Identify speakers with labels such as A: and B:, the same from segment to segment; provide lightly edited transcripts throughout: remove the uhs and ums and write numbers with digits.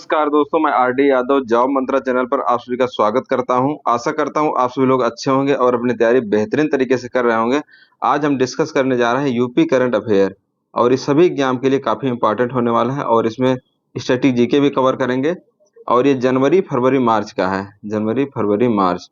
A: नमस्कार दोस्तों, मैं आरडी यादव जॉब मंत्रा चैनल पर आप सभी का स्वागत करता हूं। आशा करता हूं आप सभी लोग अच्छे होंगे और अपनी तैयारी बेहतरीन तरीके से कर रहे होंगे। आज हम डिस्कस करने जा रहे हैं यूपी करंट अफेयर और इस सभी एग्जाम के लिए काफी इंपॉर्टेंट होने वाला है और इसमें स्टैटिक जीके भी कवर करेंगे। और ये जनवरी फरवरी मार्च का है, जनवरी फरवरी मार्च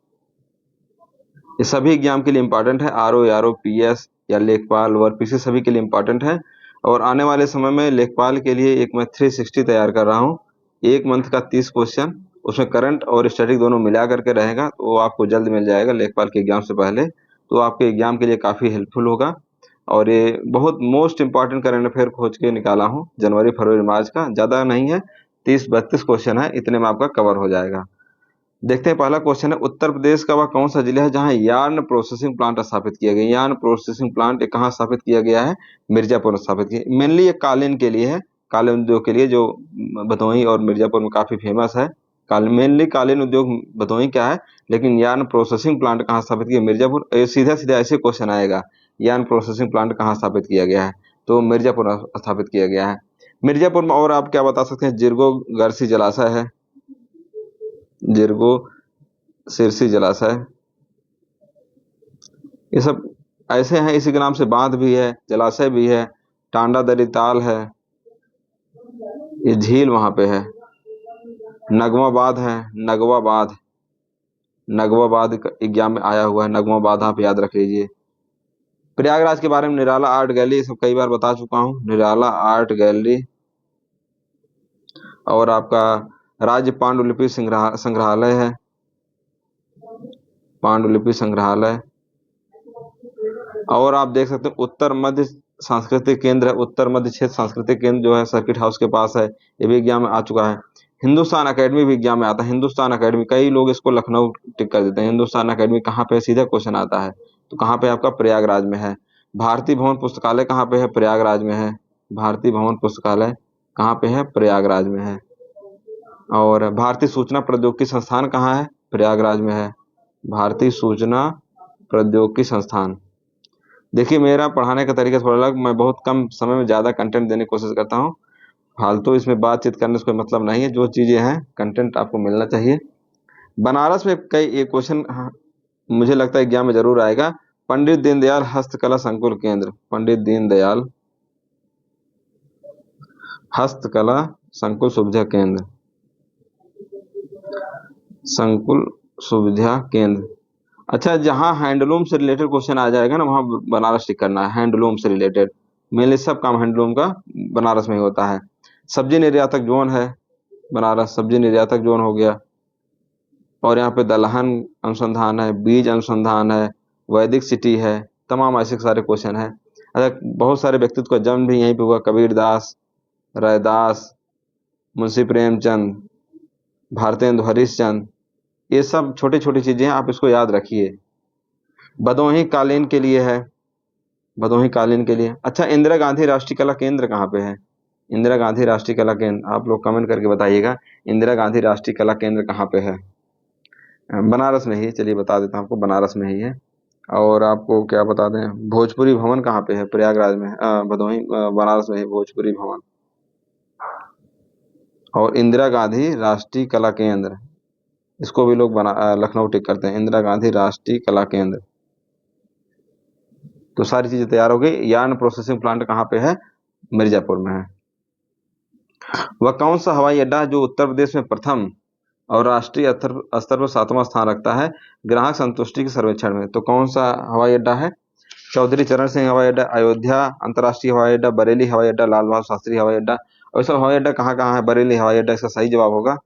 A: ये सभी एग्जाम के लिए इंपॉर्टेंट है। आरओ पीएस या लेखपाल वर्क सभी के लिए इंपॉर्टेंट है। और आने वाले समय में लेखपाल के लिए एक मैं 360 तैयार कर रहा हूँ। एक मंथ का 30 क्वेश्चन, उसमें करंट और स्टैटिक दोनों मिला करके रहेगा, तो वो आपको जल्द मिल जाएगा लेखपाल के एग्जाम से पहले। तो आपके एग्जाम के लिए काफ़ी हेल्पफुल होगा। और ये बहुत मोस्ट इंपॉर्टेंट करंट अफेयर खोज के निकाला हूँ जनवरी फरवरी मार्च का। ज़्यादा नहीं है, 30-32 क्वेश्चन है, इतने में आपका कवर हो जाएगा। देखते हैं, पहला क्वेश्चन है, उत्तर प्रदेश का वह कौन सा जिला है जहां यार्न प्रोसेसिंग प्लांट स्थापित किया गया। यार्न प्रोसेसिंग प्लांट कहाँ स्थापित किया गया है? मिर्जापुर में स्थापित किया। मेनली ये कालीन के लिए है, कालीन उद्योग के लिए, जो भदोही और मिर्जापुर में काफी फेमस है। मेनली कालीन उद्योग भदोही का है, लेकिन यार्न प्रोसेसिंग प्लांट कहाँ स्थापित किया? मिर्जापुर। सीधा सीधा ऐसे क्वेश्चन आएगा, यार्न प्रोसेसिंग प्लांट कहाँ स्थापित किया गया है? तो मिर्जापुर स्थापित किया गया है। मिर्जापुर में और आप क्या बता सकते हैं? जिरगो गर्सी जलाशय है, जिरगो सिरसी जलाशय, ये सब ऐसे हैं। इसी के नाम से बांध भी है, जलाशय भी है, टांडा दरी ताल है, ये झील वहां पे है। नगवा बांध है, नगवा बांध, नगवा बांध एग्जाम में आया हुआ है, नगवा बांध आप याद रख लीजिए। प्रयागराज के बारे में निराला आर्ट गैलरी, सब कई बार बता चुका हूँ, निराला आर्ट गैलरी। और आपका राज्य पांडुलिपि संग्रहालय है, पांडुलिपि संग्रहालय। और आप देख सकते हैं उत्तर मध्य सांस्कृतिक केंद्र है, उत्तर मध्य क्षेत्र सांस्कृतिक केंद्र जो है सर्किट हाउस के पास है, ये भी एग्जाम में आ चुका है। हिंदुस्तान अकेडमी भी एग्जाम में आता है। हिंदुस्तान अकेडमी, कई लोग इसको लखनऊ टिक कर देते हैं। हिंदुस्तान अकेडमी कहाँ पे है? सीधा क्वेश्चन आता है, तो कहाँ पे? आपका प्रयागराज में है। भारतीय भवन पुस्तकालय कहाँ पे है? प्रयागराज में है। भारतीय भवन पुस्तकालय कहाँ पे है? प्रयागराज में है। और भारतीय सूचना प्रौद्योगिकी संस्थान कहाँ है? प्रयागराज में है, भारतीय सूचना प्रौद्योगिकी संस्थान। देखिए, मेरा पढ़ाने का तरीका थोड़ा अलग, मैं बहुत कम समय में ज़्यादा कंटेंट देने की कोशिश करता हूँ। फालतू इसमें बातचीत करने से कोई मतलब नहीं है, जो चीज़ें हैं कंटेंट आपको मिलना चाहिए। बनारस में कई एक क्वेश्चन मुझे लगता है एग्जाम में जरूर आएगा। पंडित दीनदयाल हस्तकला संकुल केंद्र, पंडित दीनदयाल हस्तकला संकुल सुविधा केंद्र, संकुल सुविधा केंद्र। अच्छा, जहाँ हैंडलूम से रिलेटेड क्वेश्चन आ जाएगा ना, वहाँ बनारस टिक करना है। हैंडलूम से रिलेटेड मेनली सब काम हैंडलूम का बनारस में ही होता है। सब्जी निर्यातक जोन है बनारस, सब्जी निर्यातक जोन हो गया। और यहाँ पे दलहन अनुसंधान है, बीज अनुसंधान है, वैदिक सिटी है, तमाम ऐसे सारे क्वेश्चन है। अच्छा, बहुत सारे व्यक्तित्व का जन्म भी यहीं पे हुआ, कबीरदास, रैदास, मुंशी प्रेमचंद, भारतेंदु हरिश्चंद्र। ये सब छोटी छोटी चीजें हैं, आप इसको याद रखिए। भदोही कालीन के लिए है, भदोही कालीन के लिए। अच्छा, इंदिरा गांधी राष्ट्रीय कला केंद्र कहाँ पे है? इंदिरा गांधी राष्ट्रीय कला केंद्र, आप लोग कमेंट करके बताइएगा, इंदिरा गांधी राष्ट्रीय कला केंद्र कहाँ पे है? बनारस में ही है। चलिए बता देता हूँ आपको, बनारस में ही है। और आपको क्या बता दें, भोजपुरी भवन कहाँ पे है? प्रयागराज में, भदोही बनारस में है भोजपुरी भवन। और इंदिरा गांधी राष्ट्रीय कला केंद्र, इसको भी लोग लखनऊ टिक करते हैं, इंदिरा गांधी राष्ट्रीय कला केंद्र। तो सारी चीजें तैयार हो गई। यार्न प्रोसेसिंग प्लांट कहाँ पे है? मिर्जापुर में है। वह कौन सा हवाई अड्डा है जो उत्तर प्रदेश में प्रथम और राष्ट्रीय स्तर पर 7वां स्थान रखता है ग्राहक संतुष्टि के सर्वेक्षण में? तो कौन सा हवाई अड्डा है? चौधरी चरण सिंह हवाई अड्डा, अयोध्या अंतर्राष्ट्रीय हवाई अड्डा, बरेली हवाई अड्डा, लाल बहादुर शास्त्री हवाई अड्डा। और इसका हवाई अड्डा कहाँ कहाँ है? बरेली हवाई अड्डा इसका सही जवाब होगा।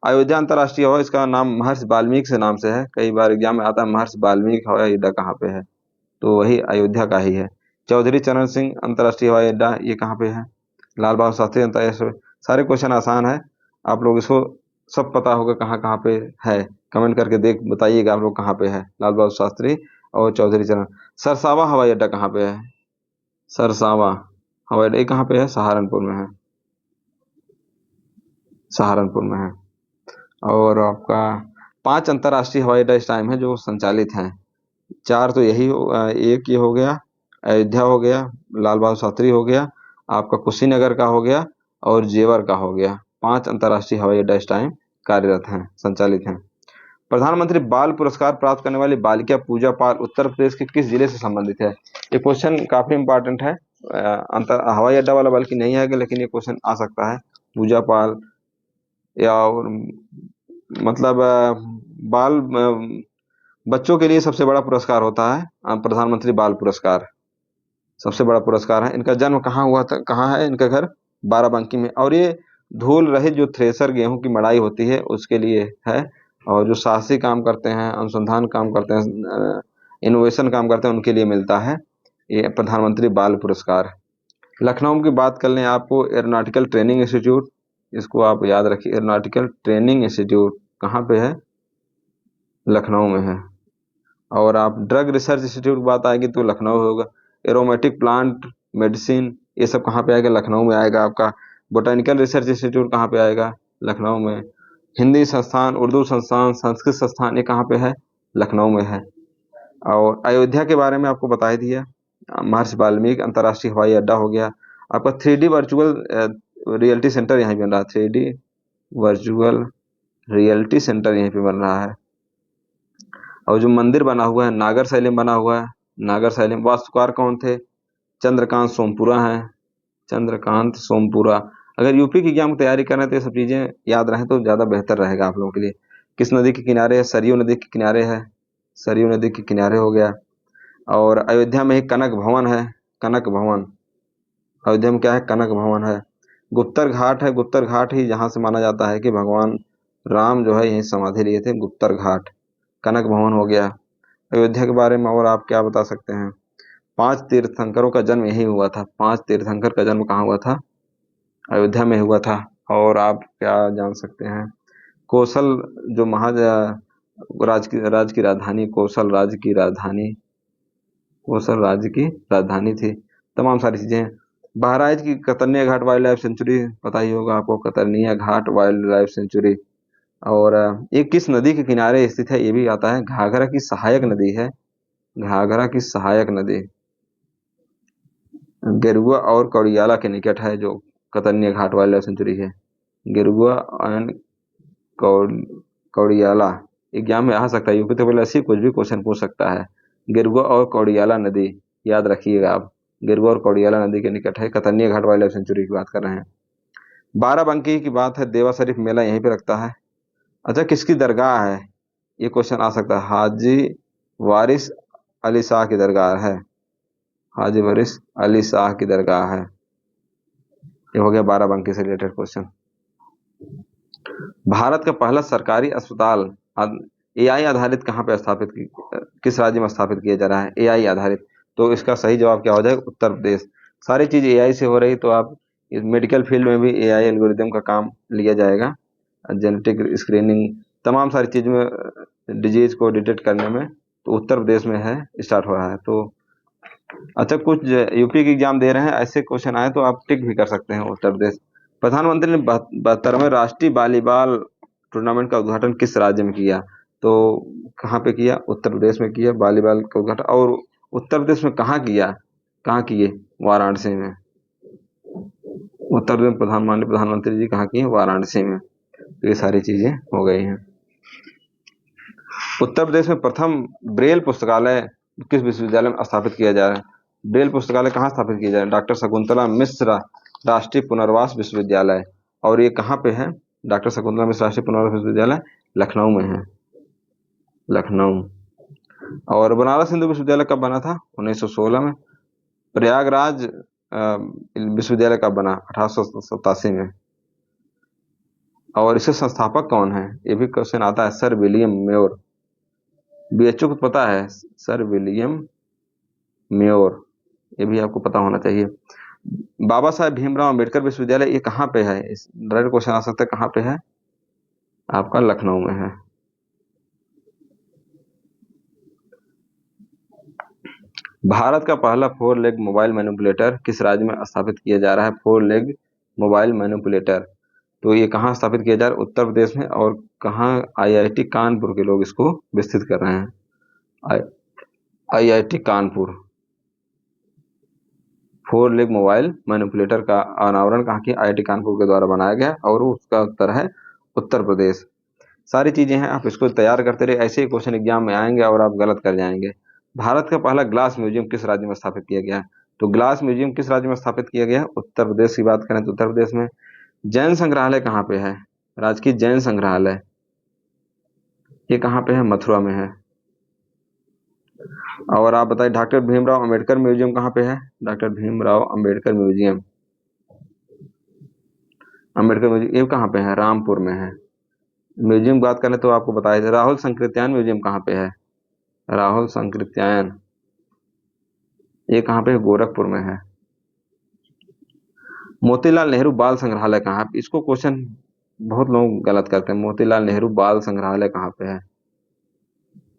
A: अयोध्या अंतर्राष्ट्रीय हवाई, इसका नाम महर्षि वाल्मीकि से नाम से है, कई बार एग्जाम में आता है महर्षि वाल्मीकि हवाई अड्डा कहाँ पे है? तो वही अयोध्या का ही है। चौधरी चरण सिंह अंतर्राष्ट्रीय हवाई अड्डा ये कहाँ पे है? लाल बहादुर शास्त्री अंतर्राष्ट्रीय। सारे क्वेश्चन आसान है, आप लोग इसको सब पता होगा कहाँ कहाँ पे है। कमेंट करके देख बताइएगा आप लोग कहाँ पे है लाल बहादुर शास्त्री और चौधरी चरण। सरसावा हवाई अड्डा कहाँ पे है? सरसावा हवाई अड्डा कहाँ पे है? सहारनपुर में है, सहारनपुर में है। और आपका 5 अंतर्राष्ट्रीय हवाई अड्डा इस टाइम है जो संचालित हैं। 4 तो यही एक ये हो गया, अयोध्या हो गया, लाल बहादुर शास्त्री हो गया, आपका कुशीनगर का हो गया और जेवर का हो गया। 5 अंतर्राष्ट्रीय हवाई अड्डा इस टाइम कार्यरत हैं, संचालित हैं। प्रधानमंत्री बाल पुरस्कार प्राप्त करने वाली बालिका पूजा पाल उत्तर प्रदेश के किस जिले से संबंधित है? ये क्वेश्चन काफी इंपॉर्टेंट है। अंतर हवाई अड्डा वाला बल्कि नहीं आएगा, लेकिन ये क्वेश्चन आ सकता है। पूजा पाल या और मतलब बाल बच्चों के लिए सबसे बड़ा पुरस्कार होता है प्रधानमंत्री बाल पुरस्कार, सबसे बड़ा पुरस्कार है। इनका जन्म कहाँ हुआ था, कहाँ है इनका घर? बाराबंकी में। और ये धूल रहित जो थ्रेसर गेहूं की मड़ाई होती है उसके लिए है, और जो साहसी काम करते हैं, अनुसंधान काम करते हैं, इनोवेशन काम करते हैं, उनके लिए मिलता है ये प्रधानमंत्री बाल पुरस्कार। लखनऊ की बात कर लें, आपको एरोनॉटिकल ट्रेनिंग इंस्टीट्यूट, इसको आप याद रखिए, एरोनॉटिकल ट्रेनिंग इंस्टीट्यूट कहाँ पे है? लखनऊ में है। और आप ड्रग रिसर्च इंस्टीट्यूट की बात आएगी तो लखनऊ होगा। एरोमेटिक प्लांट मेडिसिन ये सब कहाँ पे आएगा? लखनऊ में आएगा आपका। बोटेनिकल रिसर्च इंस्टीट्यूट कहाँ पे आएगा? लखनऊ में। हिंदी संस्थान, उर्दू संस्थान, संस्कृत संस्थान ये कहाँ पे है? लखनऊ में है। और अयोध्या के बारे में आपको बता ही दिया, महर्षि वाल्मीकि अंतर्राष्ट्रीय हवाई अड्डा हो गया। आपका 3D वर्चुअल रियलिटी सेंटर यहीं बन रहा है, 3D वर्चुअल रियलिटी सेंटर यहीं पे बन रहा है। और जो मंदिर बना हुआ है नागर शैलम बना हुआ है, नागर शैलम। वास्तुकार कौन थे? चंद्रकांत सोमपुरा हैं, चंद्रकांत सोमपुरा। अगर यूपी की एग्जाम की तैयारी कर रहे हैं तो ये सब चीजें याद रहें तो ज्यादा बेहतर रहेगा आप लोगों के लिए। किस नदी के किनारे है? सरयू नदी के किनारे है, सरयू नदी के किनारे हो गया। और अयोध्या में ही कनक भवन है, कनक भवन। अयोध्या में क्या है? कनक भवन है। गुप्तर घाट है, गुप्तर घाट ही जहां से माना जाता है कि भगवान राम जो है यहीं समाधि लिए थे, गुप्तर घाट। कनक भवन हो गया। अयोध्या के बारे में और आप क्या बता सकते हैं? 5 तीर्थंकरों का जन्म यहीं हुआ था। 5 तीर्थंकर का जन्म कहाँ हुआ था? अयोध्या में हुआ था। और आप क्या जान सकते हैं? कौशल जो राज की राजधानी, कौशल राज्य की राजधानी, कौशल राज्य की राजधानी थी। तमाम सारी चीजें। बहराइच की कतर्निया घाट वाइल्ड लाइफ सेंचुरी पता ही होगा आपको, कतर्निया घाट वाइल्ड लाइफ सेंचुरी। और ये किस नदी के किनारे स्थित है? ये भी आता है, घाघरा की सहायक नदी है, घाघरा की सहायक नदी। गेरुआ और कौड़ियाला के निकट है जो कतर्निया घाट वाइल्ड लाइफ सेंचुरी है। गेरुआ एंड कौड़ियाला एग्जाम में आ सकता है, यूपी तो पहले ऐसी कुछ भी क्वेश्चन पूछ सकता है। गेरुआ और कौड़ियाला नदी याद रखिएगा आप, गेरुआ और कौड़ियाला नदी के निकट है, कतर्निया घाट वाइल्ड लाइफ सेंचुरी की बात कर रहे हैं। बाराबंकी की बात है, देवा शरीफ मेला यहीं पे लगता है। अच्छा, किसकी दरगाह है? ये क्वेश्चन आ सकता है। हाजी वारिस अली शाह की दरगाह है, हाजी वारिस अली शाह की दरगाह है। ये हो गया बाराबंकी से रिलेटेड क्वेश्चन। भारत का पहला सरकारी अस्पताल एआई आधारित कहाँ पे स्थापित किस राज्य में स्थापित किया जा रहा है? एआई आधारित। तो इसका सही जवाब क्या हो जाएगा? उत्तर प्रदेश। सारी चीज एआई से हो रही, तो आप मेडिकल फील्ड में भी एआई एल्गोरिदम का काम लिया जाएगा। जेनेटिक स्क्रीनिंग, तमाम सारी चीज में डिजीज को डिटेक्ट करने में तो उत्तर प्रदेश में है, स्टार्ट हो रहा है। तो अच्छा, कुछ यूपी की एग्जाम दे रहे हैं, ऐसे क्वेश्चन आए तो आप टिक भी कर सकते हैं उत्तर प्रदेश। प्रधानमंत्री ने 72वें राष्ट्रीय वॉलीबॉल टूर्नामेंट का उद्घाटन किस राज्य में किया? तो कहाँ पे किया? उत्तर प्रदेश में किया वॉलीबॉल का उद्घाटन। और उत्तर प्रदेश में कहाँ किया, कहाँ किए? वाराणसी में। उत्तर प्रदेश माननीय प्रधानमंत्री जी कहाँ किए? वाराणसी में। तो ये सारी चीजें हो गई हैं। उत्तर प्रदेश में प्रथम ब्रेल पुस्तकालय किस विश्वविद्यालय में स्थापित किया जा रहा है? ब्रेल पुस्तकालय कहाँ स्थापित किया जा रहा है? डॉक्टर शकुंतला मिश्र राष्ट्रीय पुनर्वास विश्वविद्यालय। और ये कहाँ पे है? डॉक्टर शकुंतला मिश्र राष्ट्रीय पुनर्वास विश्वविद्यालय लखनऊ में है, लखनऊ। और बनारस हिंदू विश्वविद्यालय कब बना था? 1916 में। प्रयागराज विश्वविद्यालय कब बना? 1887 में। और इसके संस्थापक कौन है? ये भी क्वेश्चन आता है। Sir William more. बीएचयू को पता है, सर विलियम म्योर, ये भी आपको पता होना चाहिए। बाबा साहेब भीमराव अम्बेडकर विश्वविद्यालय ये कहाँ पे है? इस डायरेक्ट क्वेश्चन आ सकता है, कहाँ पे है? आपका लखनऊ में है। भारत का पहला 4 लेग मोबाइल मैनिपुलेटर किस राज्य में स्थापित किया जा रहा है? 4 लेग मोबाइल मैनिपुलेटर, तो ये कहाँ स्थापित किया जा रहा है? उत्तर प्रदेश में। और कहाँ? आईआईटी कानपुर के लोग इसको विकसित कर रहे हैं, IIT Kanpur. Four leg mobile manipulator का अनावरण कहाँ की आईआईटी कानपुर के द्वारा बनाया गया, और उसका उत्तर है उत्तर प्रदेश। सारी चीजें हैं, आप इसको तैयार करते रहे, ऐसे ही क्वेश्चन एग्जाम में आएंगे और आप गलत कर जाएंगे। भारत का पहला ग्लास म्यूजियम किस राज्य में स्थापित किया गया है? तो ग्लास म्यूजियम किस राज्य में स्थापित किया गया है? उत्तर प्रदेश की बात करें तो उत्तर प्रदेश में। जैन संग्रहालय कहाँ पे है? राजकीय जैन संग्रहालय, ये कहाँ पे है? मथुरा में है। और आप बताइए डॉक्टर भीमराव अंबेडकर म्यूजियम कहाँ पे है? Doctor Bhimrao Ambedkar museum, Ambedkar museum ये कहाँ पे है? रामपुर में है। म्यूजियम की बात करें तो आपको बताया, राहुल संकृत्यायन म्यूजियम कहाँ पे है? राहुल संकृत्यायन ये कहाँ पे है? गोरखपुर में है। मोतीलाल नेहरू बाल संग्रहालय कहाँ पे? इसको क्वेश्चन बहुत लोग गलत करते हैं। मोतीलाल नेहरू बाल संग्रहालय कहाँ पे है?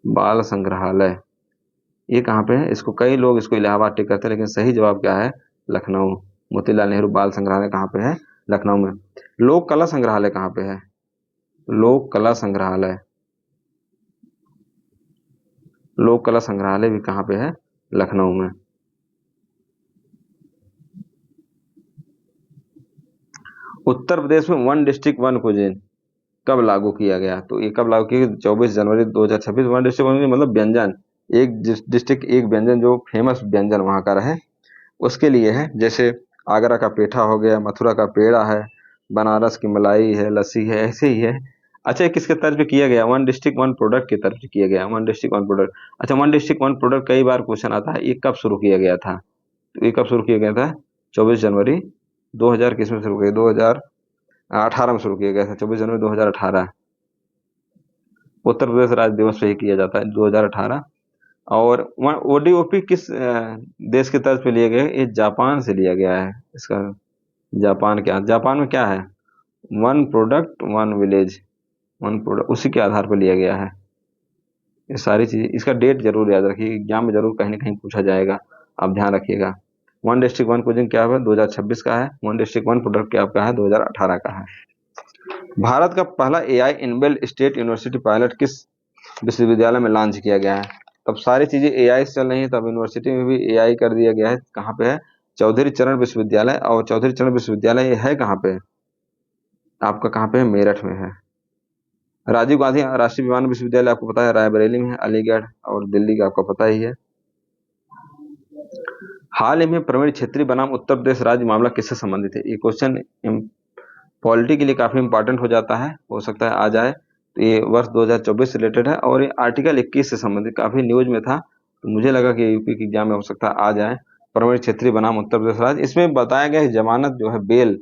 A: बाल संग्रहालय ये कहाँ पे है? इसको कई लोग इसको इलाहाबाद टिक करते हैं, लेकिन सही जवाब क्या है? लखनऊ। मोतीलाल नेहरू बाल संग्रहालय कहाँ पे है? लखनऊ में। लोक कला संग्रहालय कहाँ पे है? लोक कला संग्रहालय, लोक कला संग्रहालय भी कहाँ पे है? लखनऊ में। उत्तर प्रदेश में वन डिस्ट्रिक्ट वन कुजीन कब लागू किया गया? तो ये कब लागू किया? 24 जनवरी 2026। वन डिस्ट्रिक्ट वन मतलब व्यंजन, एक डिस्ट्रिक्ट एक व्यंजन, जो फेमस व्यंजन वहां का रहे उसके लिए है। जैसे आगरा का पेठा हो गया, मथुरा का पेड़ा है, बनारस की मलाई है, लस्सी है, ऐसे ही है। अच्छा, ये किसके तर्ज पे किया गया? वन डिस्ट्रिक्ट वन प्रोडक्ट के तर्ज पे किया गया। One district one product. अच्छा, वन डिस्ट्रिक्ट वन प्रोडक्ट कई बार क्वेश्चन आता है, ये कब शुरू किया गया था? तो ये कब शुरू किया गया था? 24 जनवरी 2000 किस में शुरू किया? 2018 में शुरू किया गया था। 24 जनवरी 2018 उत्तर प्रदेश राज्य दिवस पे ही किया जाता है, 2018। और ओडीओपी किस देश के तर्ज पे लिया गया है? ये जापान से लिया गया है इसका। जापान क्या, जापान में क्या है? One product one village, one product उसी के आधार पर लिया गया है। ये सारी चीजें, इसका डेट जरूर याद रखिए, एग्जाम में जरूर कहीं ना कहीं पूछा जाएगा, आप ध्यान रखिएगा। वन डिस्ट्रिक्ट वन कुजिन क्या है? 2026 का है। वन डिस्ट्रिक्ट वन प्रोडक्ट क्या आपका है? 2018 का है। भारत का पहला AI inbuilt state university pilot किस विश्वविद्यालय में लॉन्च किया गया है? तब सारी चीजें एआई से चल रही है, तब यूनिवर्सिटी में भी एआई कर दिया गया है। कहाँ पे है? चौधरी चरण विश्वविद्यालय। और चौधरी चरण विश्वविद्यालय ये है कहाँ पे? आपका कहाँ पे है? मेरठ में है। राजीव गांधी राष्ट्रीय विमान विश्वविद्यालय आपको पता है, रायबरेली में है। अलीगढ़ और दिल्ली का आपको पता ही है। हाल ही में प्रवीण छेत्री बनाम उत्तर प्रदेश राज्य मामला किससे संबंधित है? ये क्वेश्चन पॉलिटी के लिए काफी इंपॉर्टेंट हो जाता है, हो सकता है आ जाए। तो ये वर्ष 2024 से रिलेटेड है, और ये आर्टिकल 21 से संबंधित काफी न्यूज में था, तो मुझे लगा कि यूपी के एग्जाम में हो सकता है आ जाए। प्रवीण छेत्री बनाम उत्तर प्रदेश राज्य, इसमें बताया गया है जमानत जो है, बेल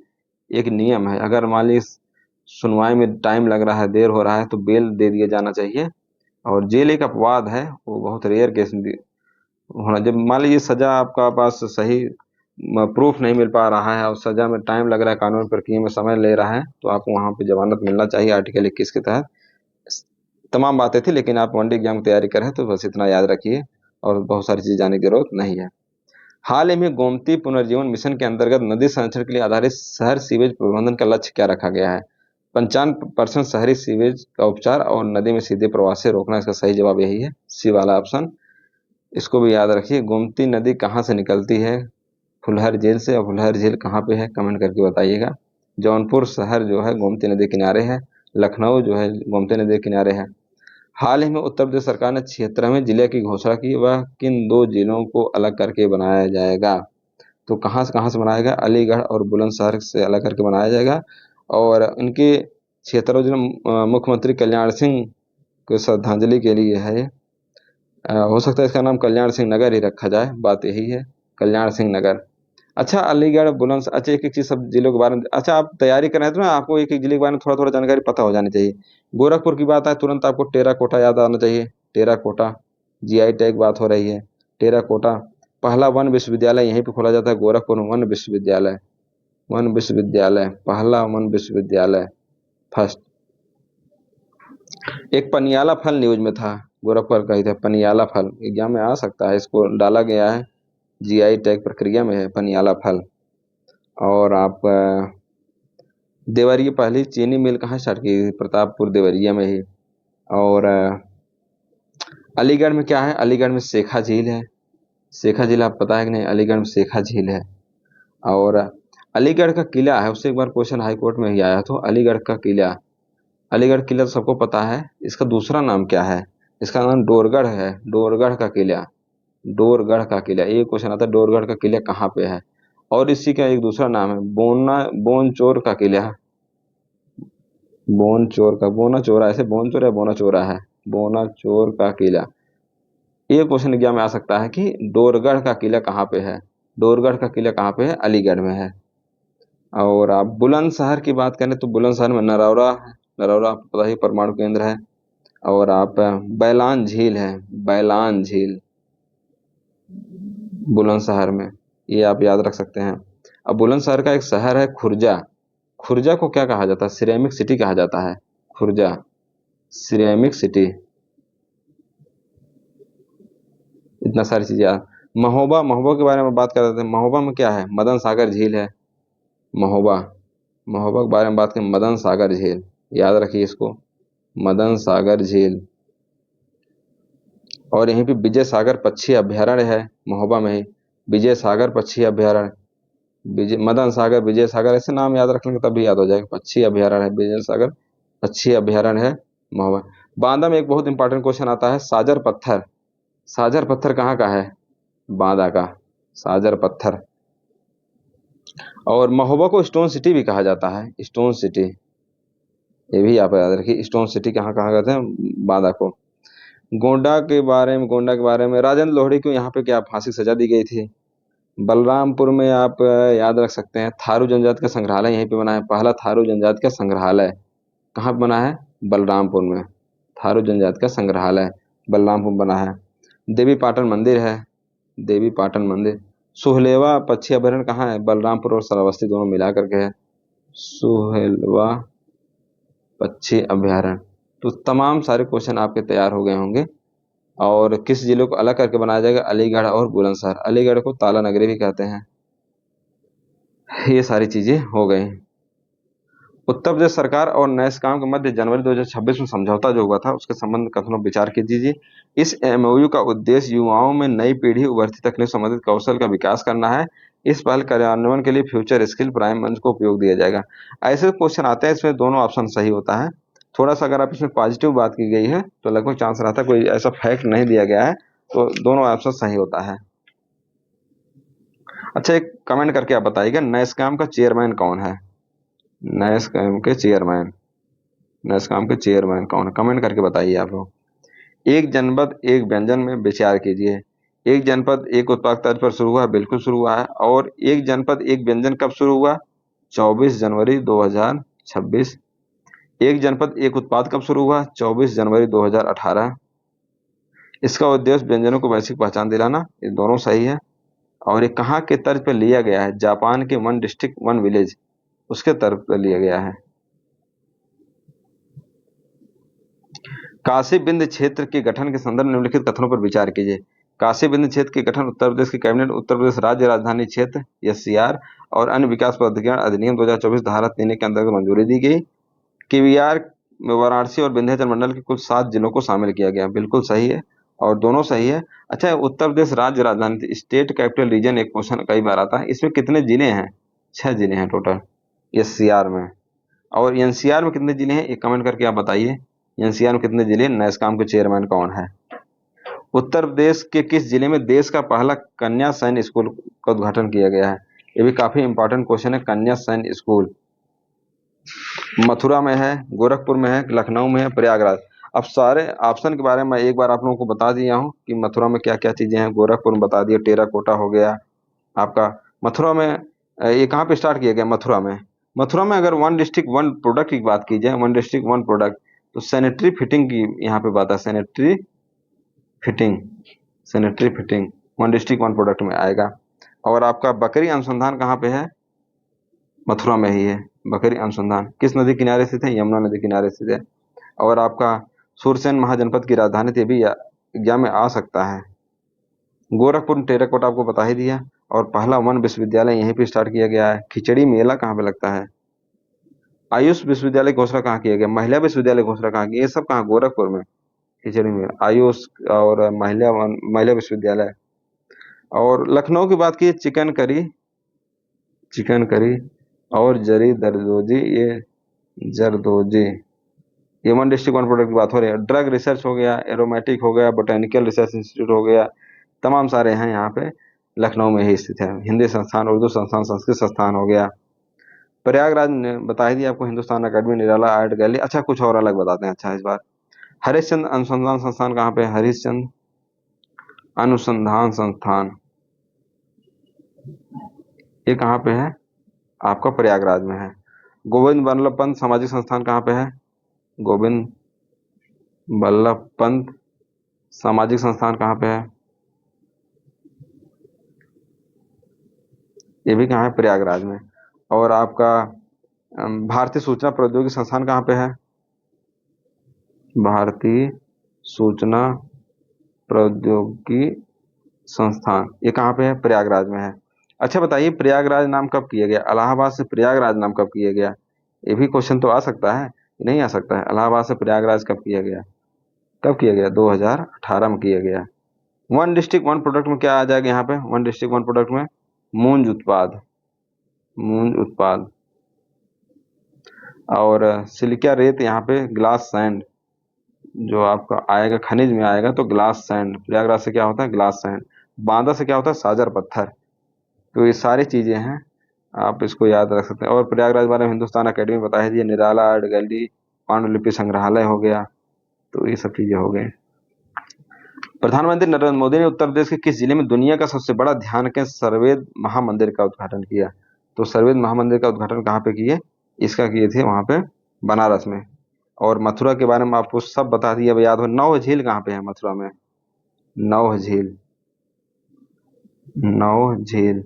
A: एक नियम है। अगर मान ली सुनवाई में टाइम लग रहा है, देर हो रहा है, तो बेल दे दिया जाना चाहिए। और जेल एक अपवाद है, वो बहुत रेयर केस होना। जब मान लीजिए सजा आपका पास सही प्रूफ नहीं मिल पा रहा है, और सजा में टाइम लग रहा है, कानून प्रक्रिया में समय ले रहा है, तो आपको वहां पे जमानत मिलना चाहिए आर्टिकल 21 के तहत। तमाम बातें थी, लेकिन आप वनडे एग्जाम की तैयारी कर रहे हैं तो बस इतना याद रखिए, और बहुत सारी चीजें जानने की जरूरत नहीं है। हाल ही में गोमती पुनर्जीवन मिशन के अंतर्गत नदी संरक्षण के लिए आधारित शहर सीवेज प्रबंधन का लक्ष्य क्या रखा गया है? 55% शहरी सीवेज का उपचार और नदी में सीधे प्रवाह से रोकना, इसका सही जवाब यही है, सी वाला ऑप्शन। इसको भी याद रखिए। गोमती नदी कहाँ से निकलती है? फुलहर झील से। और फुलहर झील कहाँ पे है? कमेंट करके बताइएगा। जौनपुर शहर जो है गोमती नदी किनारे है। लखनऊ जो है गोमती नदी किनारे है। हाल ही में उत्तर प्रदेश सरकार ने 76वें जिले की घोषणा की, वह किन दो जिलों को अलग करके बनाया जाएगा? तो कहाँ से बनाया गया? अलीगढ़ और बुलंदशहर से अलग करके बनाया जाएगा। और उनके 76 जिले मुख्यमंत्री कल्याण सिंह को श्रद्धांजलि के लिए है। हो सकता है इसका नाम कल्याण सिंह नगर ही रखा जाए, बात यही है, कल्याण सिंह नगर। अच्छा, अलीगढ़ बुलंद, अच्छा एक एक चीज सब जिलों के बारे में, अच्छा आप तैयारी कर रहे हैं तो ना आपको एक एक जिले के बारे में थोड़ा थोड़ा जानकारी पता हो जानी चाहिए। गोरखपुर की बात है, तुरंत आपको टेराकोटा याद आना चाहिए। टेराकोटा, जीआई टैग बात हो रही है। टेराकोटा, पहला वन विश्वविद्यालय यहीं पे खोला जाता है, गोरखपुर में वन विश्वविद्यालय। वन विश्वविद्यालय, पहला वन विश्वविद्यालय, फर्स्ट। एक पनियाला फल न्यूज में था, गोरखपुर का ही था, पनियाला फल एग्जाम में आ सकता है, इसको डाला गया है, जीआई टैग प्रक्रिया में है पनियाला फल। और आप देवरिया पहली चीनी मिल कहाँ स्टार्ट की? प्रतापपुर देवरिया में ही। और अलीगढ़ में क्या है? अलीगढ़ में शेखा झील है। शेखा झील आप पता है कि नहीं? अलीगढ़ में शेखा झील है। और अलीगढ़ का किला है, उससे एक बार क्वेश्चन हाई कोर्ट में ही आया, तो अलीगढ़ का किला, अलीगढ़ किला तो सबको पता है, इसका दूसरा नाम क्या है? इसका नाम डोरगढ़ है, डोरगढ़ का किला, डोरगढ़ का किला। ये क्वेश्चन आता है, डोरगढ़ का किला कहाँ पे है? और इसी का एक दूसरा नाम है बोनचोर का किला, बोनचोर का, बोना चोरा, ऐसे बोनचोर या बोना चोरा है, बोना चोर का किला। ये क्वेश्चन एग्जाम में आ सकता है कि डोरगढ़ का किला कहाँ पे है? डोरगढ़ का किला कहाँ पे है? अलीगढ़ में है। और आप बुलंदशहर की बात करें तो बुलंदशहर में नरौरा है, नरौरा आपको पता ही परमाणु केंद्र है। और आप बैलान झील है, बैलान झील बुलंदशहर में, ये आप याद रख सकते हैं। अब बुलंदशहर का एक शहर है खुर्जा, खुर्जा को क्या कहा जाता है? सिरेमिक सिटी कहा जाता है, खुर्जा सिरेमिक सिटी। इतना सारी चीजें महोबा, महोबा के बारे में बात कर रहे थे, महोबा में क्या है? मदन सागर झील है, महोबा, महोबा के बारे में बात करें, मदन सागर झील, याद रखिए इसको, मदन सागर झील। और यहीं पे विजय सागर पक्षी अभ्यारण्य है, महोबा में ही विजय सागर पक्षी अभ्यारण्य, विजय मदन सागर, विजय सागर, ऐसे नाम याद रख लेंगे तभी याद हो जाएगा। पक्षी अभ्यारण्य है विजय सागर, पक्षी अभ्यारण्य है महोबा। बांदा में एक बहुत इंपॉर्टेंट क्वेश्चन आता है, साजर पत्थर, साजर पत्थर कहाँ का है? बांदा का साजर पत्थर। और महोबा को स्टोन सिटी भी कहा जाता है, स्टोन सिटी, ये भी आप याद रखिए, स्टोन सिटी कहाँ कहा कहते हैं? बांदा को। गोंडा के बारे में, गोंडा के बारे में, राजेंद्र लोहड़ी को यहाँ पे क्या फांसी की सजा दी गई थी? बलरामपुर में आप याद रख सकते हैं, थारू जनजाति का संग्रहालय यहीं पे बना है, पहला थारू जनजाति का संग्रहालय कहाँ पे बना है? बलरामपुर में, थारू जनजाति का संग्रहालय बलरामपुर बना है। देवी पाटन मंदिर है, देवी पाटन मंदिर। सुहलेवा पक्षी अभयारण्य कहाँ है? बलरामपुर और श्रावस्ती दोनों मिला करके है, सुहेलवा पक्षी अभयारण्य। तो तमाम सारे क्वेश्चन आपके तैयार हो गए होंगे। और किस जिले को अलग करके बनाया जाएगा? अलीगढ़ और बुलंदशहर, अलीगढ़ को ताला नगरी भी कहते हैं। ये सारी चीजें हो गई। उत्तर प्रदेश सरकार और नैसकॉम के मध्य जनवरी 2026 में समझौता जो हुआ था, उसके संबंध में कथनों पर विचार कीजिए। इस एमओयू का उद्देश्य युवाओं में नई पीढ़ी उभरती तकनीक संबंधित कौशल का विकास करना है। इस पहल कार्यान्वयन के लिए फ्यूचर स्किल प्राइम मंच को उपयोग दिया जाएगा। ऐसे क्वेश्चन आते हैं, इसमें दोनों ऑप्शन सही होता है। थोड़ा सा अगर आप इसमें पॉजिटिव बात की गई है तो लगभग चांस रहता है, कोई ऐसा फैक्ट नहीं दिया गया है, तो दोनों ऑप्शन सही होता है। अच्छा, एक कमेंट करके आप बताइएगा, नैसकॉम का चेयरमैन कौन है? नैसकॉम के चेयरमैन, नैसकॉम के चेयरमैन कौन है? कमेंट करके बताइए आप लोग। एक जनपद एक व्यंजन में विचार कीजिए। एक जनपद एक उत्पाद तर्ज पर शुरू हुआ, बिल्कुल शुरू हुआ है। और एक जनपद एक व्यंजन कब शुरू हुआ? 24 जनवरी 2026। एक जनपद एक उत्पाद कब शुरू हुआ? 24 जनवरी 2018। इसका उद्देश्य व्यंजनों को वैश्विक पहचान दिलाना, ये दोनों सही है। और ये कहाँ के तर्ज पर लिया गया है? जापान के वन डिस्ट्रिक्ट वन विलेज, उसके तर्ज पर लिया गया है। काशी बिंद क्षेत्र के गठन के संदर्भ में निम्नलिखित कथनों पर विचार कीजिए। काशी बिंद क्षेत्र के गठन उत्तर प्रदेश की कैबिनेट उत्तर प्रदेश राज्य राजधानी क्षेत्र एससीआर और अन्य विकास प्राधिकरण अधिनियम 2024 धारा 3 के अंतर्गत मंजूरी दी गई। केवीआर में वाराणसी और विंध्याचल मंडल के कुल 7 जिलों को शामिल किया गया, बिल्कुल सही है और दोनों सही है। अच्छा, उत्तर प्रदेश राज्य राजधानी स्टेट कैपिटल रीजन एक क्वेश्चन कई बार आता है, इसमें कितने जिले हैं? 6 जिले हैं टोटल एससीआर में। और एनसीआर में कितने जिले हैं, ये कमेंट करके आप बताइए। एनसीआर में कितने जिले? नैसकॉम के चेयरमैन कौन है? उत्तर प्रदेश के किस जिले में देश का पहला कन्या सैन्य स्कूल का उद्घाटन किया गया है? ये भी काफी इंपॉर्टेंट क्वेश्चन है। कन्या सैन्य स्कूल मथुरा में है, गोरखपुर में है, लखनऊ में है, प्रयागराज। अब सारे ऑप्शन के बारे में एक बार आप लोगों को बता दिया हूँ कि मथुरा में क्या क्या चीजें हैं। गोरखपुर में बता दिया, टेराकोटा हो गया आपका। मथुरा में ये कहाँ पे स्टार्ट किया गया? मथुरा में। मथुरा में अगर वन डिस्ट्रिक्ट वन प्रोडक्ट की बात की जाए, वन डिस्ट्रिक्ट वन प्रोडक्ट, तो सैनिटरी फिटिंग की यहाँ पे बात है, sanitary fitting, sanitary fitting one district one product में आएगा। और आपका बकरी अनुसंधान कहाँ पे है? मथुरा में ही है। बकरी अनुसंधान किस नदी किनारे स्थित है? यमुना नदी किनारे स्थित है। और आपका सुरसैन महाजनपद की राजधानी थी, भी एग्जाम में आ सकता है। गोरखपुर टेराकोटा आपको बता ही दिया। और पहला वन विश्वविद्यालय यहीं पे स्टार्ट किया गया है। खिचड़ी मेला कहाँ पे लगता है? आयुष विश्वविद्यालय घोषणा कहाँ किया गया? महिला विश्वविद्यालय घोषणा कहाँ की? ये सब कहाँ? गोरखपुर में, खिचड़ी मेला, आयुष और महिला विश्वविद्यालय। और लखनऊ की बात की, चिकन करी चिकन करी और जरी दरदोजी, ये जरदोजी, ये वन डिस्ट्रिक्ट वन प्रोडक्ट की बात हो रही है। ड्रग रिसर्च हो गया, एरोमेटिक हो गया, बोटेनिकल रिसर्च इंस्टीट्यूट हो गया, तमाम सारे हैं यहाँ पे, लखनऊ में ही स्थित है। हिंदी संस्थान, उर्दू संस्थान, संस्कृत संस्थान हो गया। प्रयागराज ने बता ही दिया आपको, हिंदुस्तान अकेडमी, निराला आर्ट गैलरी। अच्छा कुछ और अलग बताते हैं, अच्छा इस बार हरिश्चंद्र अनुसंधान संस्थान कहाँ पे है? हरिश्चंद्र अनुसंधान संस्थान ये कहाँ पे है? आपका प्रयागराज में है। गोविंद बल्लभ पंत सामाजिक संस्थान कहाँ पे है? गोविंद बल्लभ पंत सामाजिक संस्थान कहाँ पे है? ये भी कहाँ है? प्रयागराज में। और आपका भारतीय सूचना प्रौद्योगिकी संस्थान कहाँ पे है? भारतीय सूचना प्रौद्योगिकी संस्थान ये कहाँ पे है? प्रयागराज में है। अच्छा बताइए, प्रयागराज नाम कब किया गया? इलाहाबाद से प्रयागराज नाम कब किया गया? ये भी क्वेश्चन तो आ सकता है, नहीं आ सकता है? इलाहाबाद से प्रयागराज कब किया गया? कब किया गया? 2018 में किया गया। वन डिस्ट्रिक्ट वन प्रोडक्ट में क्या आ जाएगा यहाँ पे? वन डिस्ट्रिक्ट वन प्रोडक्ट में मूंज उत्पाद, मूंज उत्पाद। और सिलिका रेत यहाँ पे ग्लास सैंड, जो आपका आएगा खनिज में आएगा तो ग्लास सैंड। प्रयागराज से क्या होता है? Glass sand. बांदा से क्या होता है? सागर पत्थर। तो ये सारी चीजें हैं, आप इसको याद रख सकते हैं। और प्रयागराज बारे में हिंदुस्तान अकेडमी बता ही दिए, निराला आर्ट गैलरी, पांडुलिपि संग्रहालय हो गया। तो ये सब चीजें हो गई। प्रधानमंत्री नरेंद्र मोदी ने उत्तर प्रदेश के किस जिले में दुनिया का सबसे बड़ा ध्यान केंद्र सर्ववेद महामंदिर का उद्घाटन किया? तो सर्ववेद महामंदिर का उद्घाटन कहाँ पे किए? इसका किए थे वहां पे बनारस में। और मथुरा के बारे में आपको सब बता दिया, अब याद हो। नौ झील कहाँ पे है मथुरा में? नौ झील, नौ झील।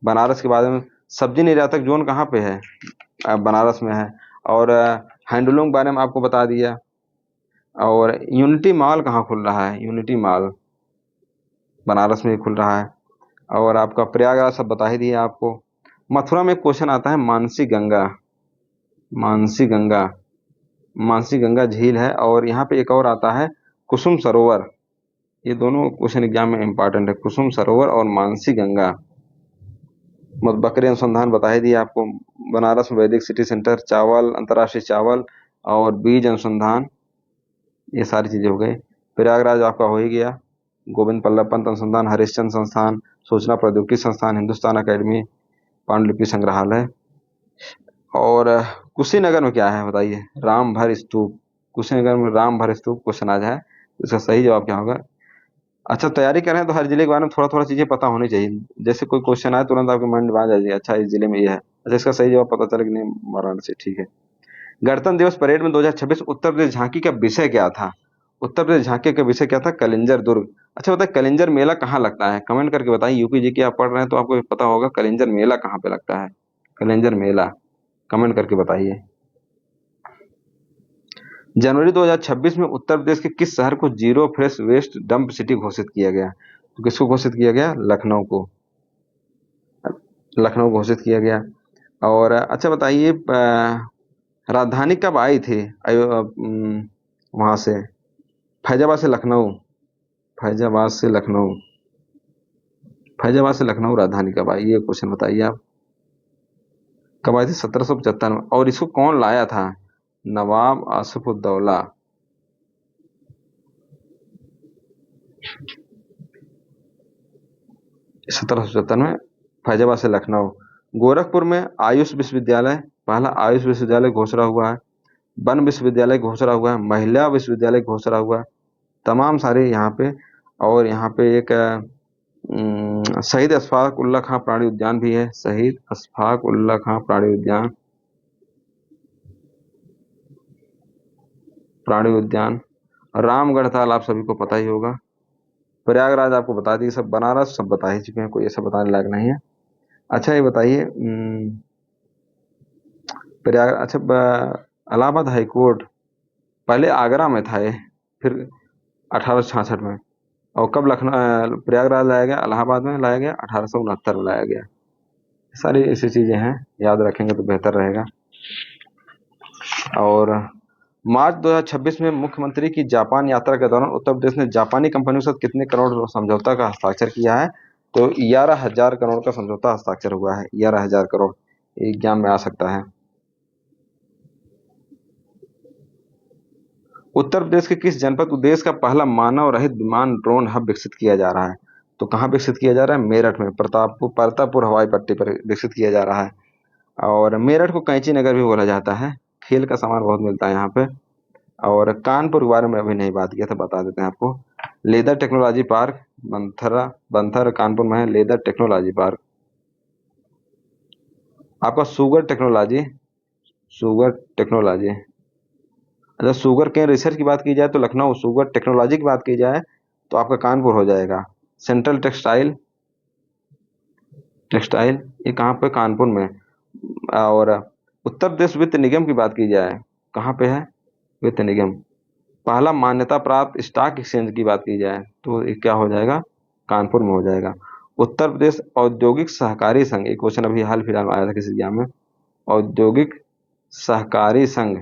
A: बनारस के बारे में सब्जी निर्यातक जोन कहाँ पे है? बनारस में है। और हैंडलूम के बारे में आपको बता दिया। और यूनिटी मॉल कहाँ खुल रहा है? यूनिटी मॉल बनारस में खुल रहा है। और आपका प्रयागराज सब बता ही दिया आपको। मथुरा में क्वेश्चन आता है मानसी गंगा, मानसी गंगा, मानसी गंगा झील है। और यहाँ पे एक और आता है कुसुम सरोवर। ये दोनों क्वेश्चन एग्जाम में इंपॉर्टेंट है, कुसुम सरोवर और मानसी गंगा। बकरी अनुसंधान बता ही दिया आपको। बनारस में वैदिक सिटी सेंटर, चावल, अंतर्राष्ट्रीय चावल और बीज अनुसंधान, ये सारी चीजें हो गई। प्रयागराज आपका हो ही गया। गोविंद बल्लभ पंत अनुसंधान, हरिश्चंद्र संस्थान, सूचना प्रौद्योगिकी संस्थान, हिंदुस्तान अकेडमी, पांडुलिपि संग्रहालय। और कुशीनगर में क्या है बताइए? राम भर स्तूप। कुशीनगर में राम भर स्तूप क्वेश्चन आ जाए, इसका सही जवाब क्या होगा? अच्छा तैयारी कर रहे हैं तो हर जिले के बारे में थोड़ा थोड़ा चीजें पता होनी चाहिए। जैसे कोई क्वेश्चन आए तुरंत आपके माइंड में आ जाए, अच्छा इस जिले में ये है, अच्छा इसका सही जवाब पता चले कि नहीं, वाराणसी, ठीक है। गणतंत्र दिवस परेड में 2026 उत्तर प्रदेश झांकी का विषय क्या था? उत्तर प्रदेश झांकी का विषय क्या था? कलिंजर दुर्ग। अच्छा बताइए, कलिंजर मेला कहाँ लगता है? कमेंट करके बताइए। यूपी जी की आप पढ़ रहे हैं तो आपको पता होगा कलिंजर मेला कहाँ पे लगता है। कलिंजर मेला कमेंट करके बताइए। जनवरी 2026 में उत्तर प्रदेश के किस शहर को zero fresh waste dump city घोषित किया गया? तो किसको घोषित किया गया? लखनऊ को, लखनऊ घोषित किया गया। और अच्छा बताइए, राजधानी कब आई थी वहां से? फैजाबाद से लखनऊ, फैजाबाद से लखनऊ, फैजाबाद से लखनऊ राजधानी कब आई? ये क्वेश्चन बताइए आप। कब आई थी? 1775 में। और इसको कौन लाया था? नवाब आसिफउद्दौला। 1775 में फैजाबाद से लखनऊ। गोरखपुर में आयुष विश्वविद्यालय, पहला आयुष विश्वविद्यालय घोषणा हुआ है। वन विश्वविद्यालय घोषणा हुआ है। महिला विश्वविद्यालय घोषणा हुआ है। तमाम सारे यहाँ पे। और यहाँ पे एक शहीद अशफाक उल्ला खां प्राणी उद्यान भी है। शहीद अशफाक उल्ला खां प्राणी उद्यान, प्राणी उद्यान। रामगढ़ ताल आप सभी को पता ही होगा। प्रयागराज आपको बता दी सब। बनारस सब बता ही चुके हैं, कोई ऐसा बताने लायक नहीं है। अच्छा ये बताइए, प्रयाग, अच्छा इलाहाबाद हाई कोर्ट पहले आगरा में था ये, फिर 1866 में। और कब लखनऊ प्रयागराज लाया गया? इलाहाबाद में लाया गया, 1869 में लाया गया। सारी ऐसी चीजें हैं, याद रखेंगे तो बेहतर रहेगा। और मार्च 2026 में मुख्यमंत्री की जापान यात्रा के दौरान उत्तर प्रदेश ने जापानी कंपनियों के साथ कितने करोड़ समझौता का हस्ताक्षर किया है? तो 11,000 करोड़ का समझौता हस्ताक्षर हुआ है। 11,000 करोड़ एग्जाम में आ सकता है। उत्तर प्रदेश के किस जनपद को देश का पहला मानव रहित विमान ड्रोन हब विकसित किया जा रहा है? तो कहाँ विकसित किया जा रहा है? मेरठ में, प्रतापपुर हवाई पट्टी पर विकसित किया जा रहा है। और मेरठ को कैंची नगर भी बोला जाता है। खेल का सामान बहुत मिलता है यहाँ पे। और कानपुर के बारे में अभी नहीं बात किया था, बता देते हैं आपको। Leather technology park Banthar Kanpur में है, लेदर टेक्नोलॉजी पार्क। आपका शुगर टेक्नोलॉजी, अगर शुगर के रिसर्च की बात की जाए तो लखनऊ, शुगर टेक्नोलॉजी की बात की जाए तो आपका कानपुर हो जाएगा। सेंट्रल टेक्सटाइल टेक्सटाइल ये कहाँ पे? कानपुर में। और उत्तर प्रदेश वित्त निगम की बात की जाए, कहाँ पे है वित्त निगम? पहला मान्यता प्राप्त स्टॉक एक्सचेंज की बात की जाए तो ये क्या हो जाएगा? कानपुर में हो जाएगा। उत्तर प्रदेश औद्योगिक सहकारी संघ, एक क्वेश्चन अभी हाल फिलहाल में आया था किसी एग्जाम में। औद्योगिक सहकारी संघ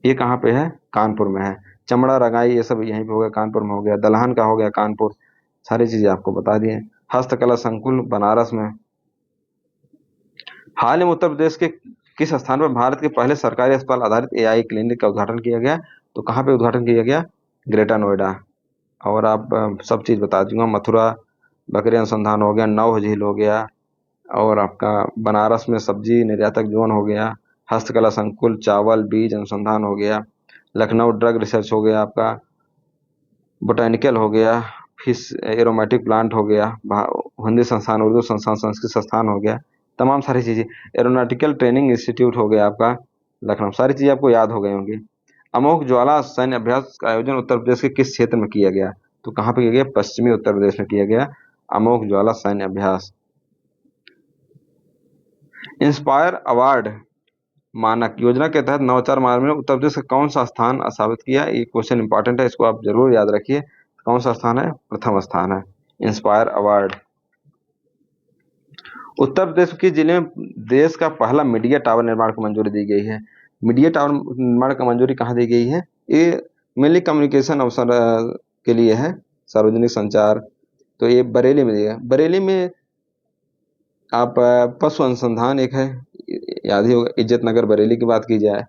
A: ये कहाँ पे है? कानपुर में है। चमड़ा रंगाई ये सब यहीं पे हो गया, कानपुर में हो गया। दलहन का हो गया कानपुर। सारी चीजें आपको बता दिए। हस्तकला संकुल बनारस में। हाल ही में उत्तर प्रदेश के किस स्थान पर भारत के पहले सरकारी अस्पताल आधारित एआई क्लिनिक का उद्घाटन किया गया? तो कहाँ पे उद्घाटन किया गया? ग्रेटर नोएडा। और आप सब चीज बता दूंगा। मथुरा बकरी अनुसंधान हो गया, नौ झील हो गया, और आपका बनारस में सब्जी निर्यातक जोन हो गया, हस्तकला संकुल, चावल बीज अनुसंधान हो गया, लखनऊ ड्रग रिसर्च हो गया, आपका बोटेनिकल हो गया, फिश एरोमेटिक प्लांट हो गया, हिंदी संस्थान, उर्दू संस्थान, संस्कृत संस्थान हो गया, तमाम सारी चीजें। एरोनॉटिकल ट्रेनिंग इंस्टीट्यूट हो गया आपका लखनऊ। सारी चीजें आपको याद हो गई होंगी। अमोघ ज्वाला सैन्य अभ्यास का आयोजन उत्तर प्रदेश के किस क्षेत्र में किया गया? तो कहाँ पे किया गया? पश्चिमी उत्तर प्रदेश में किया गया अमोघ ज्वाला सैन्य अभ्यास। इंस्पायर अवार्ड मानक योजना के तहत नवाचार मार्ग में उत्तर प्रदेश का कौन सा स्थान स्थापित किया? ये क्वेश्चन इंपॉर्टेंट है, इसको आप जरूर याद रखिए। कौन सा स्थान है? प्रथम स्थान है इंस्पायर अवार्ड। उत्तर प्रदेश के जिले में देश का पहला मीडिया टावर निर्माण को मंजूरी दी गई है। मीडिया टावर निर्माण को मंजूरी कहाँ दी गई है? ये मेनली कम्युनिकेशन अवसर के लिए है, सार्वजनिक संचार। तो ये बरेली में दिया। बरेली में आप पशु अनुसंधान एक है, याद ही होगा। इज्जत नगर बरेली की बात की जाए,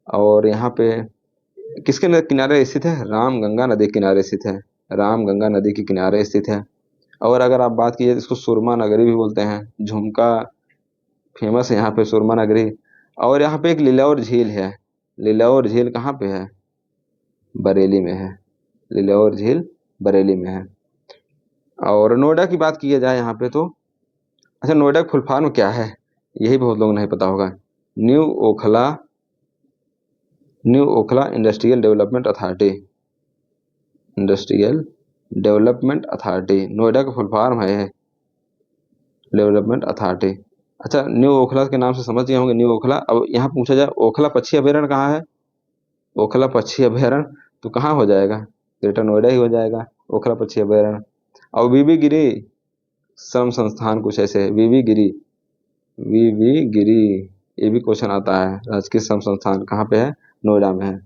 A: और यहाँ पे किसके किनारे स्थित है? रामगंगा नदी के किनारे स्थित है। रामगंगा नदी के किनारे स्थित है। और अगर आप बात कीजिए तो इसको सुरमा नगरी भी बोलते हैं। झुमका फेमस है यहाँ पे, सुरमा नगरी। और यहाँ पे एक लिलौर झील है। लिलौर झील कहाँ पे है? बरेली में है। लिलौर झील बरेली में है। और नोएडा की बात की जाए यहाँ पे तो, अच्छा नोएडा फुल फॉर्म क्या है? यही बहुत लोग नहीं पता होगा। New Okhla industrial development authority. Industrial development authority Noida का फुल फॉर्म है, डेवलपमेंट अथॉरिटी। अच्छा, न्यू ओखला के नाम से समझ गए होंगे, न्यू ओखला। अब यहाँ पूछा जाए ओखला पक्षी अभयारण्य कहाँ है? ओखला पक्षी अभयारण्य तो कहाँ हो जाएगा? ग्रेटर नोएडा ही हो जाएगा ओखला पक्षी अभयारण्य। और वीवी गिरी श्रम संस्थान कुछ ऐसे है, वीवी गिरी ये भी क्वेश्चन आता है। राजकीय श्रम संस्थान कहाँ पे है? नोएडा में है।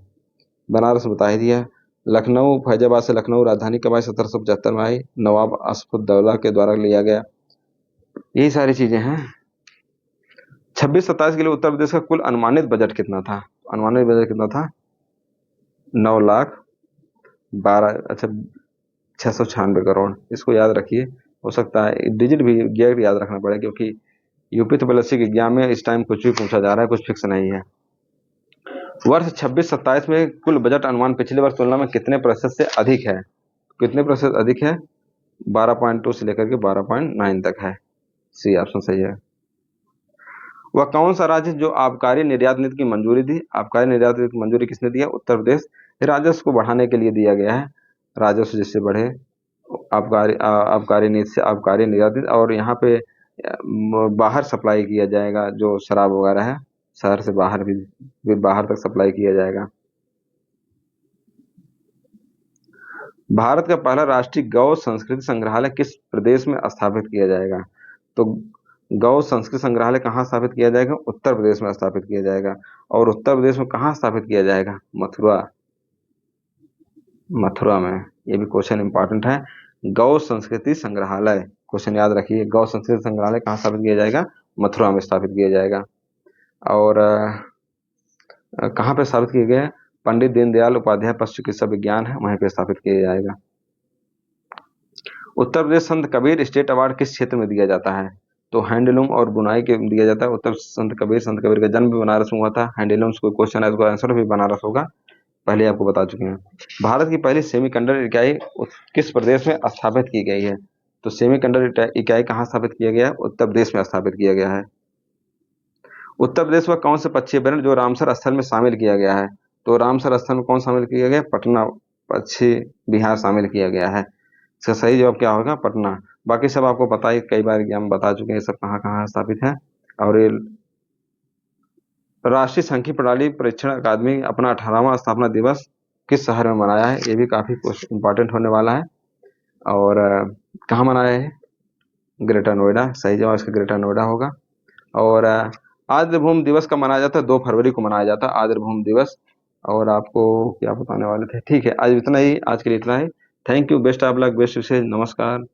A: बनारस बता ही दिया। लखनऊ, फैजाबाद से लखनऊ राजधानी कब आई? 1775 में आई, नवाब आसफुद्दौला के द्वारा लिया गया। यही सारी चीजें हैं। 26-27 के लिए उत्तर प्रदेश का कुल अनुमानित बजट कितना था? अनुमानित बजट कितना था? 9,12 अच्छा 696 करोड़। इसको याद रखिए, हो सकता है डिजिट भी गैर याद रखना पड़े, क्योंकि यूपी त्रिपल एग्जाम में इस टाइम कुछ भी पूछा जा रहा है, कुछ फिक्स नहीं है। वर्ष 26-27 में कुल बजट अनुमान पिछले वर्ष तुलना में कितने प्रतिशत से अधिक है? कितने प्रतिशत अधिक है? 12.2 से लेकर के 12.9 तक है। सी ऑप्शन सही है। वह कौन सा राज्य जो आबकारी निर्यात नीति की मंजूरी दी? आबकारी निर्यात नीति की मंजूरी किसने दिया? उत्तर प्रदेश। राजस्व को बढ़ाने के लिए दिया गया है, राजस्व जिससे बढ़े, आबकारी नीति से आबकारी निर्यात नीति। और यहाँ पे बाहर सप्लाई किया जाएगा जो शराब वगैरह है, शहर से बाहर भी बाहर तक सप्लाई किया जाएगा। भारत का पहला राष्ट्रीय गौ संस्कृति संग्रहालय किस प्रदेश में स्थापित किया जाएगा? तो गौ संस्कृति संग्रहालय कहाँ स्थापित किया जाएगा? उत्तर प्रदेश में स्थापित किया जाएगा। और उत्तर प्रदेश में कहाँ स्थापित किया जाएगा? मथुरा में। ये भी क्वेश्चन इंपॉर्टेंट है। गौ संस्कृति संग्रहालय। क्वेश्चन याद रखिए, गौ संस्कृति संग्रहालय कहाँ स्थापित किया जाएगा? मथुरा में स्थापित किया जाएगा। और कहाँ पे स्थापित किया गया? पंडित दीनदयाल उपाध्याय पशु चिकित्सा विज्ञान है, वहीं पे स्थापित किया जाएगा। उत्तर प्रदेश संत कबीर स्टेट अवार्ड किस क्षेत्र में दिया जाता है? तो हैंडलूम और बुनाई के दिया जाता है। उत्तर संत कबीर का जन्म भी बनारस में हुआ था। हैंडलूम्स कोई क्वेश्चन है, उसका आंसर भी बनारस होगा, पहले आपको बता चुके हैं। भारत की पहली सेमीकंडक्टर इकाई किस प्रदेश में स्थापित की गई है? तो सेमीकंडक्टर इकाई कहाँ स्थापित किया गया है? उत्तर प्रदेश में स्थापित किया गया है। उत्तर प्रदेश में कौन से पक्षी अभ्यारण्य जो रामसर स्थल में शामिल किया गया है? तो रामसर स्थल में कौन शामिल किया गया? पटना पक्षी विहार शामिल किया गया है। इसका सही जवाब क्या होगा? पटना। बाकी सब आपको पता ही, कई बार हम बता चुके हैं सब कहाँ कहाँ स्थापित है। और ये राष्ट्रीय सांख्यिकी प्रणाली परीक्षण अकादमी अपना 18वां स्थापना दिवस किस शहर में मनाया है? ये भी काफी इंपॉर्टेंट होने वाला है। और कहाँ मनाया है? ग्रेटर नोएडा। सही जवाब इसका ग्रेटर नोएडा होगा। और आर्द्र भूमि दिवस कब मनाया जाता है? 2 फरवरी को मनाया जाता है आर्द्र भूमि दिवस। और आपको क्या बताने वाले थे? ठीक है, आज इतना ही, आज के लिए इतना ही। Thank you, best of luck, best विशेष, नमस्कार।